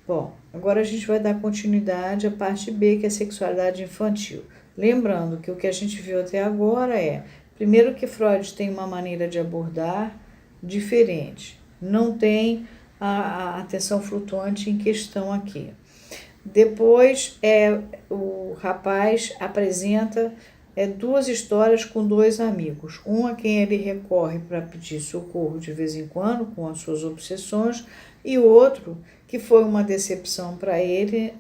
Bom, agora a gente vai dar continuidade à parte B, que é a sexualidade infantil. Lembrando que o que a gente viu até agora é, primeiro, que Freud tem uma maneira de abordar diferente, não tem a atenção flutuante em questão aqui. Depois, o rapaz apresenta duas histórias com dois amigos. Um a quem ele recorre para pedir socorro de vez em quando com as suas obsessões, e outro que foi uma decepção para ele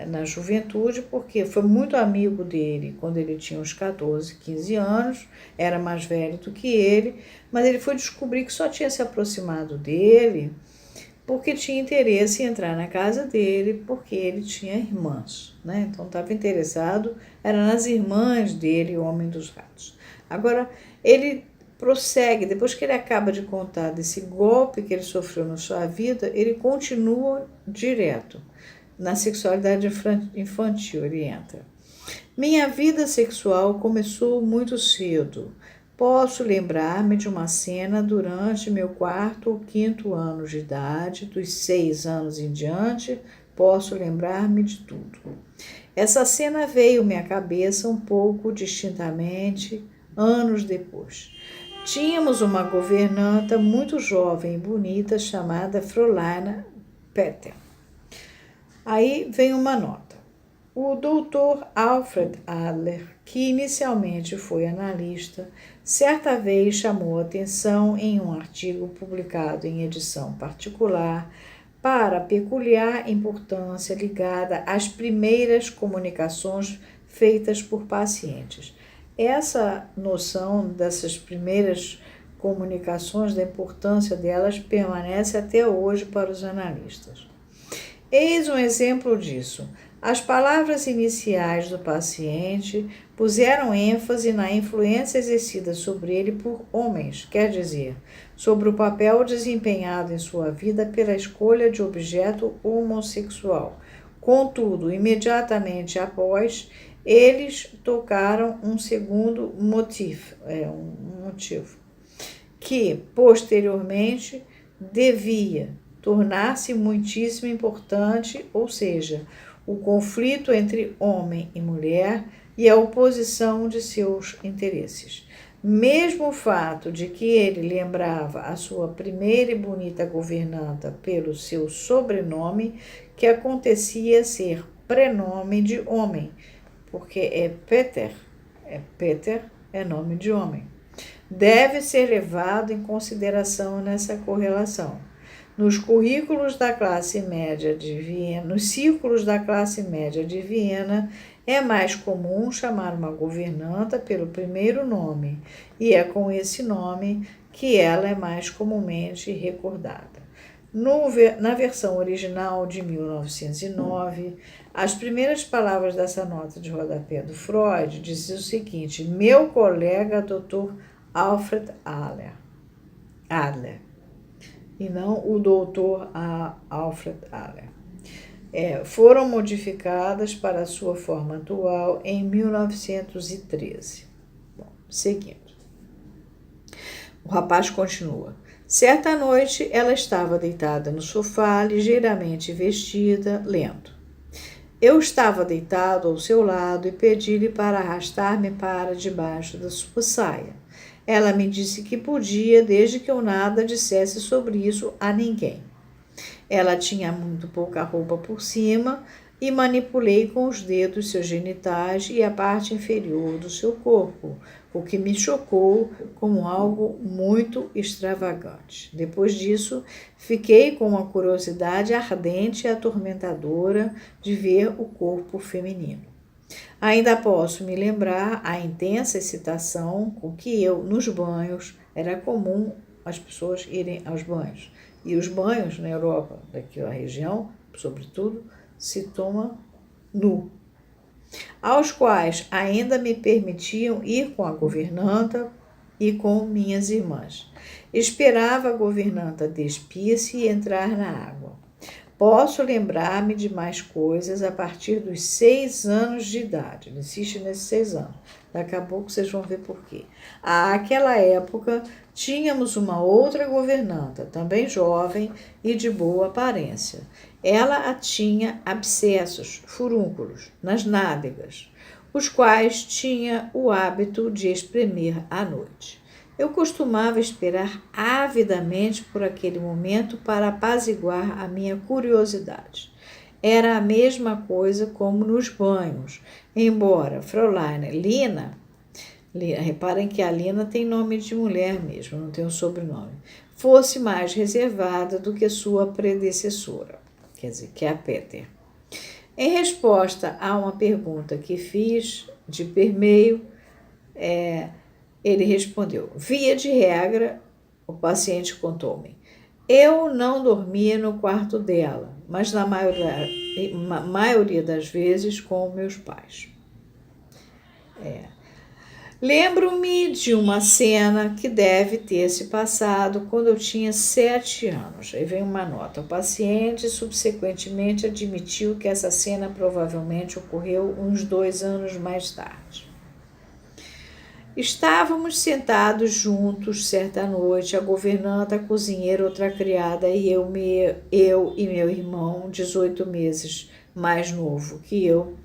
na juventude, porque foi muito amigo dele quando ele tinha uns 14, 15 anos, era mais velho do que ele, mas ele foi descobrir que só tinha se aproximado dele porque tinha interesse em entrar na casa dele, porque ele tinha irmãs, né? Então estava interessado, era nas irmãs dele, o Homem dos Ratos. Agora, ele prossegue, depois que ele acaba de contar desse golpe que ele sofreu na sua vida, ele continua direto. Na sexualidade infantil ele entra. Minha vida sexual começou muito cedo. Posso lembrar-me de uma cena durante meu 4º ou 5º ano de idade, dos 6 anos em diante, posso lembrar-me de tudo. Essa cena veio-me à cabeça um pouco distintamente anos depois. Tínhamos uma governanta muito jovem e bonita chamada Fräulein Peter. Aí vem uma nota. O doutor Alfred Adler, que inicialmente foi analista, certa vez chamou atenção em um artigo publicado em edição particular para a peculiar importância ligada às primeiras comunicações feitas por pacientes. Essa noção dessas primeiras comunicações, da importância delas, permanece até hoje para os analistas. Eis um exemplo disso. As palavras iniciais do paciente puseram ênfase na influência exercida sobre ele por homens, quer dizer, sobre o papel desempenhado em sua vida pela escolha de objeto homossexual. Contudo, imediatamente após, eles tocaram um segundo motivo, que posteriormente devia tornar-se muitíssimo importante, ou seja, o conflito entre homem e mulher e a oposição de seus interesses. Mesmo o fato de que ele lembrava a sua primeira e bonita governanta pelo seu sobrenome, que acontecia ser prenome de homem, porque Peter é nome de homem, deve ser levado em consideração nessa correlação. Nos círculos da classe média de Viena, é mais comum chamar uma governanta pelo primeiro nome, e é com esse nome que ela é mais comumente recordada. Na versão original de 1909, as primeiras palavras dessa nota de rodapé do Freud diziam o seguinte: meu colega Dr. Alfred Adler. E não o doutor Alfred Adler. Foram modificadas para a sua forma atual em 1913. Bom, seguindo. O rapaz continua. Certa noite, ela estava deitada no sofá, ligeiramente vestida, lendo. Eu estava deitado ao seu lado e pedi-lhe para arrastar-me para debaixo da sua saia. Ela me disse que podia, desde que eu nada dissesse sobre isso a ninguém. Ela tinha muito pouca roupa por cima e manipulei com os dedos seus genitais e a parte inferior do seu corpo, o que me chocou como algo muito extravagante. Depois disso, fiquei com uma curiosidade ardente e atormentadora de ver o corpo feminino. Ainda posso me lembrar a intensa excitação com que eu, nos banhos, era comum as pessoas irem aos banhos. E os banhos na Europa, daquela região, sobretudo, se toma nu, aos quais ainda me permitiam ir com a governanta e com minhas irmãs. Esperava a governanta despir-se e entrar na água. Posso lembrar-me de mais coisas a partir dos 6 anos de idade. Ele insiste nesses 6 anos. Daqui a pouco vocês vão ver por quê. Àquela época, tínhamos uma outra governanta, também jovem e de boa aparência. Ela tinha abscessos, furúnculos, nas nádegas, os quais tinha o hábito de espremer à noite. Eu costumava esperar avidamente por aquele momento para apaziguar a minha curiosidade. Era a mesma coisa como nos banhos, embora Fräulein Lina, reparem que a Lina tem nome de mulher mesmo, não tem um sobrenome, fosse mais reservada do que sua predecessora, quer dizer, que é a Peter. Em resposta a uma pergunta que fiz de permeio, ele respondeu: via de regra, o paciente contou-me, eu não dormia no quarto dela, mas na maioria das vezes com meus pais. Lembro-me de uma cena que deve ter se passado quando eu tinha 7 anos. Aí vem uma nota. O paciente subsequentemente admitiu que essa cena provavelmente ocorreu uns 2 anos mais tarde. Estávamos sentados juntos certa noite, a governanta, a cozinheira, outra criada e eu e meu irmão, 18 meses mais novo que eu.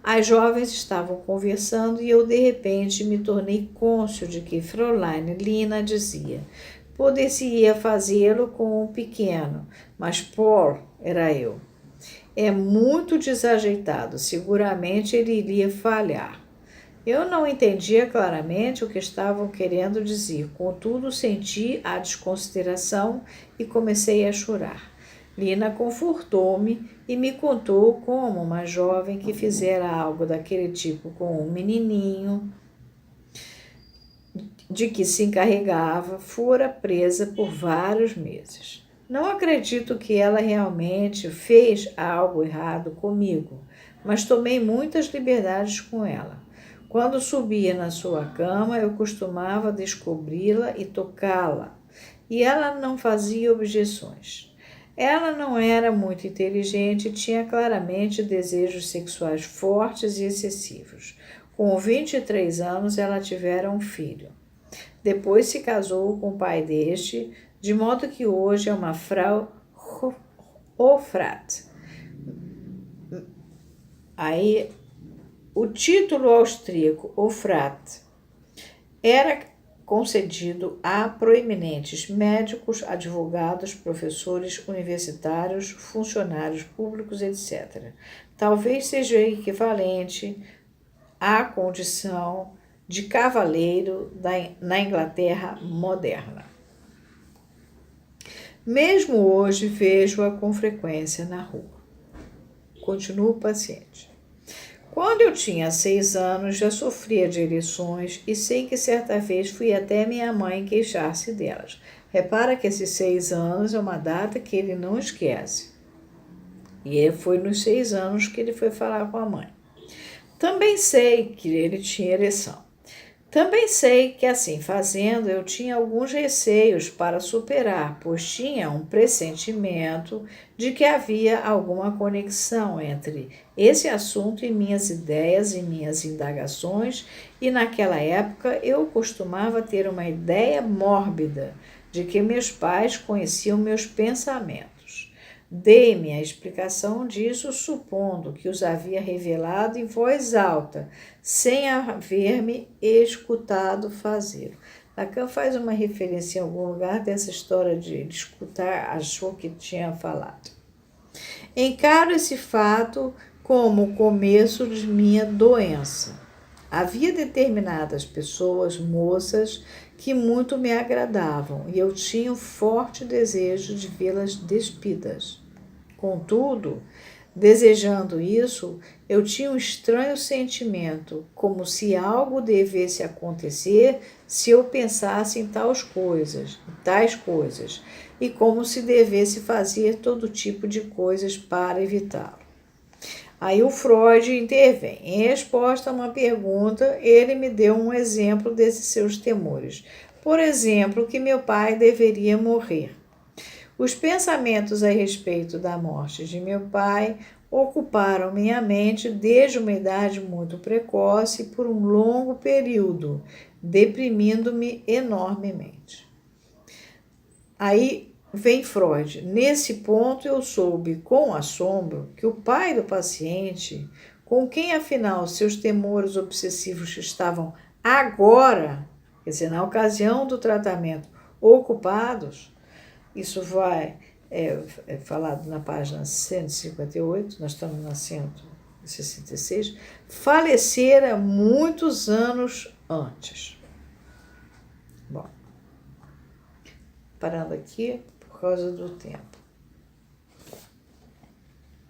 As jovens estavam conversando e eu, de repente, me tornei cônscio de que Fräulein Lina dizia: poderia fazê-lo com o pequeno, mas Paul era eu. É muito desajeitado, seguramente ele iria falhar. Eu não entendia claramente o que estavam querendo dizer, contudo senti a desconsideração e comecei a chorar. Lina confortou-me e me contou como uma jovem que fizera algo daquele tipo com um menininho de que se encarregava fora presa por vários meses. Não acredito que ela realmente fez algo errado comigo, mas tomei muitas liberdades com ela. Quando subia na sua cama, eu costumava descobri-la e tocá-la, e ela não fazia objeções. Ela não era muito inteligente e tinha claramente desejos sexuais fortes e excessivos. Com 23 anos, ela tivera um filho. Depois se casou com o pai deste, de modo que hoje é uma Frau Hofrat. Aí, o título austríaco Hofrat era concedido a proeminentes médicos, advogados, professores universitários, funcionários públicos, etc. Talvez seja equivalente à condição de cavaleiro na Inglaterra moderna. Mesmo hoje vejo-a com frequência na rua. Continua o paciente. Quando eu tinha 6 anos, já sofria de ereções e sei que certa vez fui até minha mãe queixar-se delas. Repara que esses 6 anos é uma data que ele não esquece. E foi nos 6 anos que ele foi falar com a mãe. Também sei que ele tinha ereção. Também sei que, assim fazendo, eu tinha alguns receios para superar, pois tinha um pressentimento de que havia alguma conexão entre esse assunto e minhas ideias e minhas indagações, e naquela época eu costumava ter uma ideia mórbida de que meus pais conheciam meus pensamentos. Dei-me a explicação disso, supondo que os havia revelado em voz alta, sem haver-me escutado fazê-lo. Lacan faz uma referência em algum lugar dessa história de escutar, achou que tinha falado. Encaro esse fato como o começo de minha doença. Havia determinadas pessoas, moças, que muito me agradavam e eu tinha um forte desejo de vê-las despidas. Contudo, desejando isso, eu tinha um estranho sentimento, como se algo devesse acontecer se eu pensasse em tais coisas, e como se devesse fazer todo tipo de coisas para evitá-lo. Aí o Freud intervém. Em resposta a uma pergunta, ele me deu um exemplo desses seus temores. Por exemplo, que meu pai deveria morrer. Os pensamentos a respeito da morte de meu pai ocuparam minha mente desde uma idade muito precoce por um longo período, deprimindo-me enormemente. Aí vem Freud. Nesse ponto eu soube com assombro que o pai do paciente, com quem afinal seus temores obsessivos estavam agora, quer dizer, na ocasião do tratamento, ocupados, isso vai falado na página 158, nós estamos na 166, falecera muitos anos antes. Bom, parando aqui por causa do tempo.